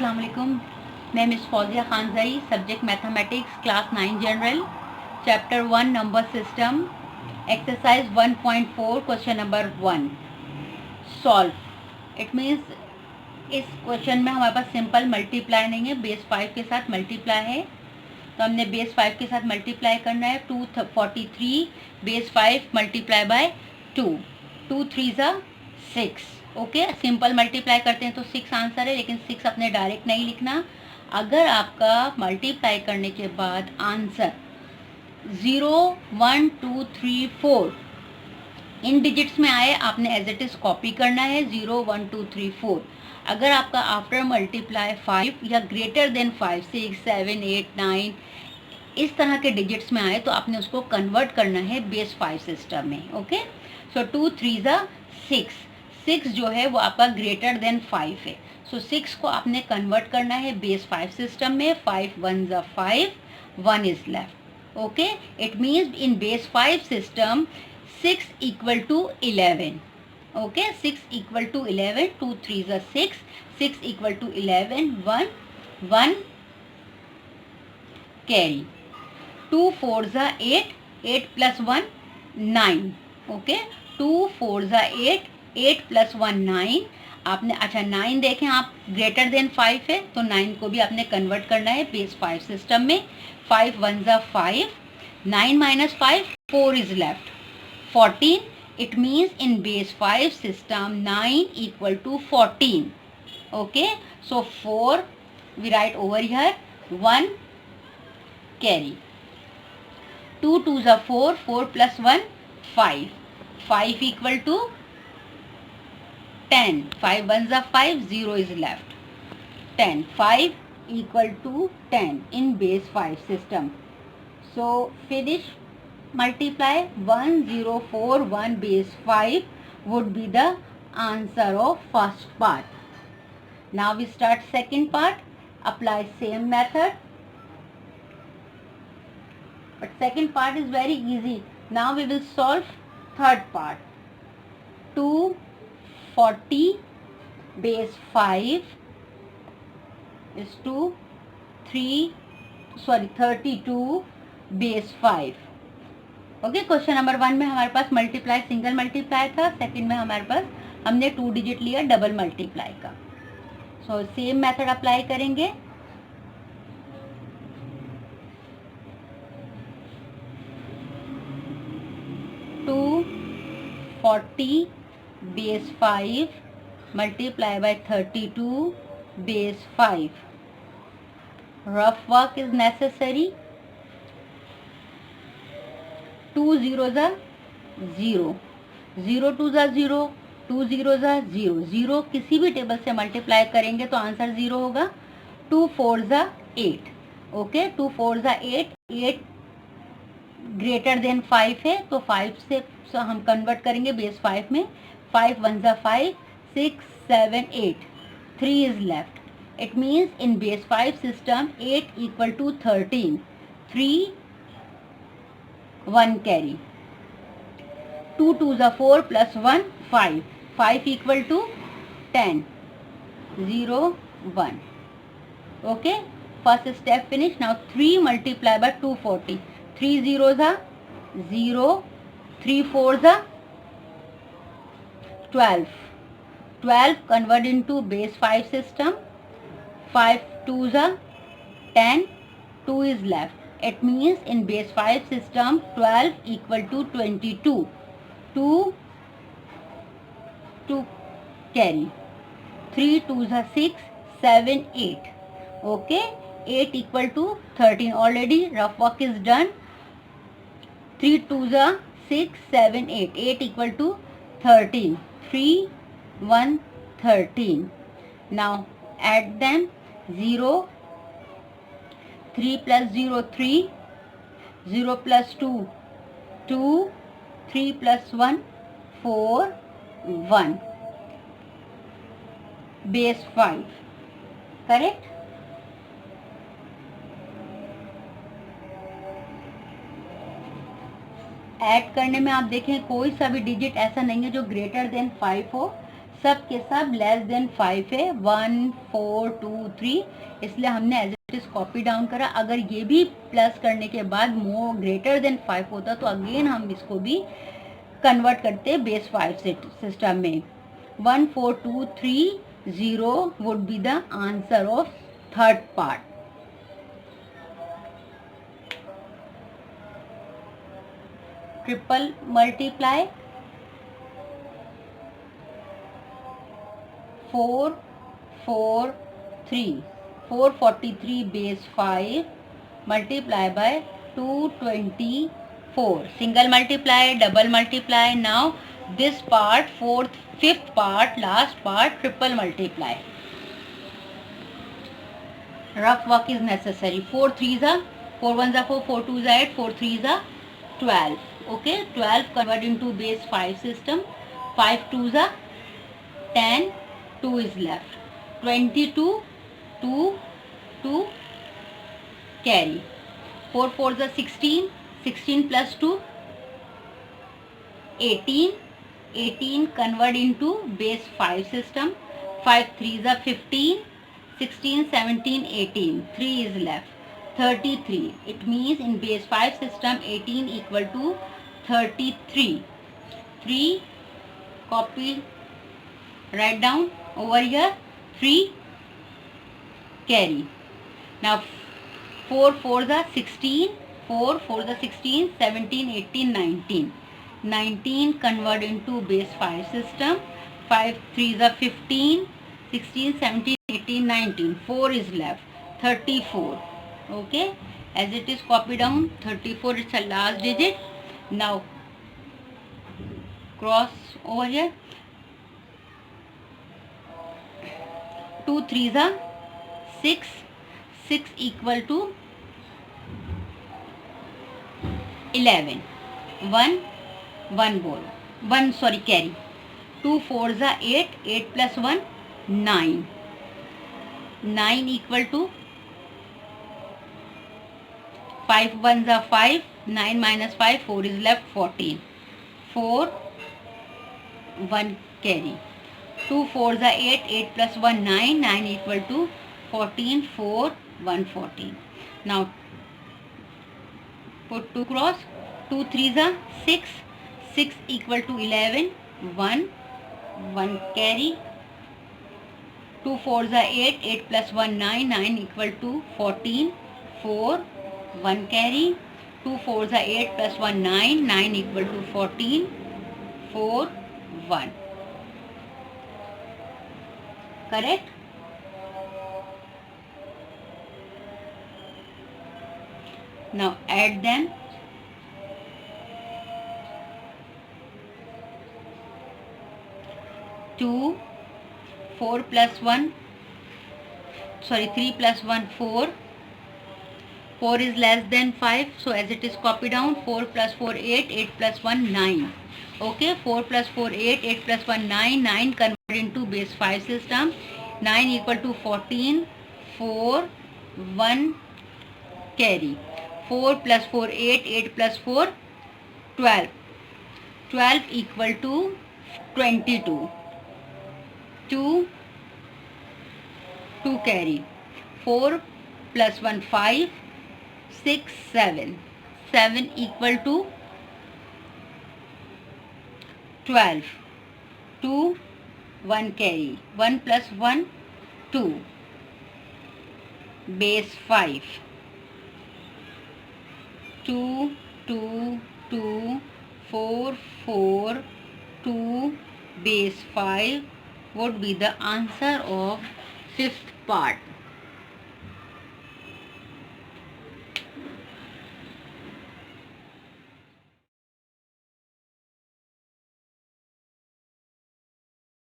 अस्सलाम वालेकुम। मैं Miss Fauzia Khanzai, subject mathematics, class 9 general, chapter 1 number system, exercise 1.4, question number 1 solve. It means इस question में हमारे पास सिंपल मल्टीप्लाई नहीं है, बेस 5 के साथ मल्टीप्लाई है। तो हमने बेस 5 के साथ मल्टीप्लाई करना है। 243 बेस 5 मल्टीप्लाई बाय 2, 2 3 ज़ा 6। ओके, सिंपल मल्टीप्लाई करते हैं तो 6 आंसर है, लेकिन 6 अपने डायरेक्ट नहीं लिखना। अगर आपका मल्टीप्लाई करने के बाद आंसर 0 1 2 3 4 इन डिजिट्स में आए, आपने एज इट इज़ कॉपी करना है 0 1 2 3 4। अगर आपका आफ्टर मल्टीप्लाई 5 या ग्रेटर देन 5 6 7 8 9 इस तरह के डिजिट्स में आए तो आपने उसको कन्वर्ट करना है बेस 5 सिस्टम में। ओके, सो 2 3 ज़ा 6, 6 जो है वो आपका ग्रेटर देन 5 है। सो 6 को आपने कन्वर्ट करना है बेस 5 सिस्टम में। 5 1 ज़ा 5, 1 is left. Okay, it means in base 5 system 6 equal to 11। Okay, 6 equal to 11, 2 3 ज़ा 6, 6 इक्वल टू 11, 1 1 कैरी। 2 4 ज़ा 8, 8 प्लस 1 9। ओके, 2 4 ज़ा 8, 8 प्लस 1 9। आपने अच्छा 9 देखें आप, ग्रेटर देन 5 है तो 9 को भी आपने कन्वर्ट करना है बेस 5 सिस्टम में। 5 1 ज़ा 5, 9 minus 5 4 is left, 14। It means in base 5 system 9 equal to 14। Okay, so 4 we write over here, 1 carry। 2 2 ज़ा 4, 4 प्लस 1 5, 5 इक्वल टू 10। 5 1 ज़ा 5, 0 is left, 10। 5 equal to 10 in base 5 system. So finish multiply 1 0 4 1 बेस 5 would be the answer of first part. Now we start second part. Apply same method. But second part is very easy. Now we will solve third part. 240 base 5 is to 32 base 5. Okay, question number 1 में हमारे पास multiply single multiply था, second में हमारे पास हमने 2 digit लिया double multiply का। So same method apply करेंगे। Two 40 base 5 multiply by 32 base 5. Rough work is necessary. 2 0 ज़ा 0, 0 2 ज़ा 0, 2 0 ज़ा 0, 0 किसी भी टेबल से मल्टीप्लाई करेंगे तो आंसर 0 होगा। 2 4 ज़ा 8। ओके, 2 4 ज़ा 8, 8 ग्रेटर देन 5 है तो 5 से हम कन्वर्ट करेंगे बेस 5 में। 5 1 ज़ा 5, 6 7 8, 3 is left. It means in base 5 system 8 equal to 13, 3 1 carry. 2 2 ज़ा 4 plus 1 5, 5 equal to 10, 0 1। Okay, first step finish. Now 3 multiply by 240। 3 0 ज़ा 0, 3 4 ज़ा 12, 12 convert into base 5 system। 5 2 ज़ा 10, 2 is left। It means in base 5 system 12 equal to 22, 2 carry। 3 2 ज़ा 6, 7 8। Okay, 8 equal to 13 already, rough work is done। 3 2 ज़ा 6 7 8, 8 equal to 13, 3 1 13। Now add them। 0 3 plus 0 3, 0 plus 2 2, 3 plus 1 4 1 base 5। Correct. Add करने में आप देखें कोई सा भी डिजिट ऐसा नहीं है जो ग्रेटर देन 5 हो। सब के सब लेस देन 5 है, 1 4 2 3, इसलिए हमने as it is copy down करा। अगर ये भी प्लस करने के बाद मोर ग्रेटर देन 5 होता तो अगेन हम इसको भी कन्वर्ट करते बेस 5 सिस्टम में। 1 4 2 3 0 would be the answer of third part. Triple multiply 4 4 3 443 base 5 multiply by 224, single multiply, double multiply. Now this part, fourth, fifth part, last part, triple multiply. Rough work is necessary. 4 3s are 4 1s are 4, 4 2s are 8, 4 3s are 12. Okay, 12 convert into base 5 system. 5 2s are 10, 2 is left. 22, 2, 2 carry. 4 4s are 16, 16 plus 2 18, 18 convert into base 5 system. 5 3s are 15, 16 17 18, 3 is left. 33, it means in base 5 system 18 equal to 33. 3 copy, write down over here, 3 carry. Now 4 4s are 16, 4 4s are 16, 17 18 19, 19 convert into base 5 system. 5 3s are 15, 16 17 18 19, 4 is left. 34. Okay, as it is copy down, 34 is the last digit. Now cross over here. 2 3s are 6, 6 equal to 11, 1 1 ball, 1 sorry carry. 2 4s are 8, 8 plus 1 9, 9 equal to 5 1s are 5, 9 minus 5, 4 is left, 14, 4 1 carry. 2 4s are 8, 8 plus 1 9, 9 equal to 14, 4 1 14. Now put 2 cross. 2 3s are 6, 6 equal to 11, 1 1 carry. 2 4s are 8, 8 plus 1 9, 9 equal to 14, 4 1 carry. 2 4s are 8 plus 1 9, 9 equal to 14, 4 1. Correct? Now add them. 2 4 plus 1 sorry 3 plus 1 4, 4 is less than 5, so as it is copy down. 4 plus 4 8, 8 plus 1 9. Okay, 4 plus 4 8, 8 plus 1 9, 9 convert into base 5 system. 9 equal to 14, 4 1 carry. 4 plus 4 8, 8 plus 4 12, 12 equal to 22, 2 2 carry. 4 plus 1 5, 6 7, 7 equal to 12, 2 1 carry. 1 plus 1 2, base 5, 2 2 2 4 4 2 base 5 would be the answer of fifth part.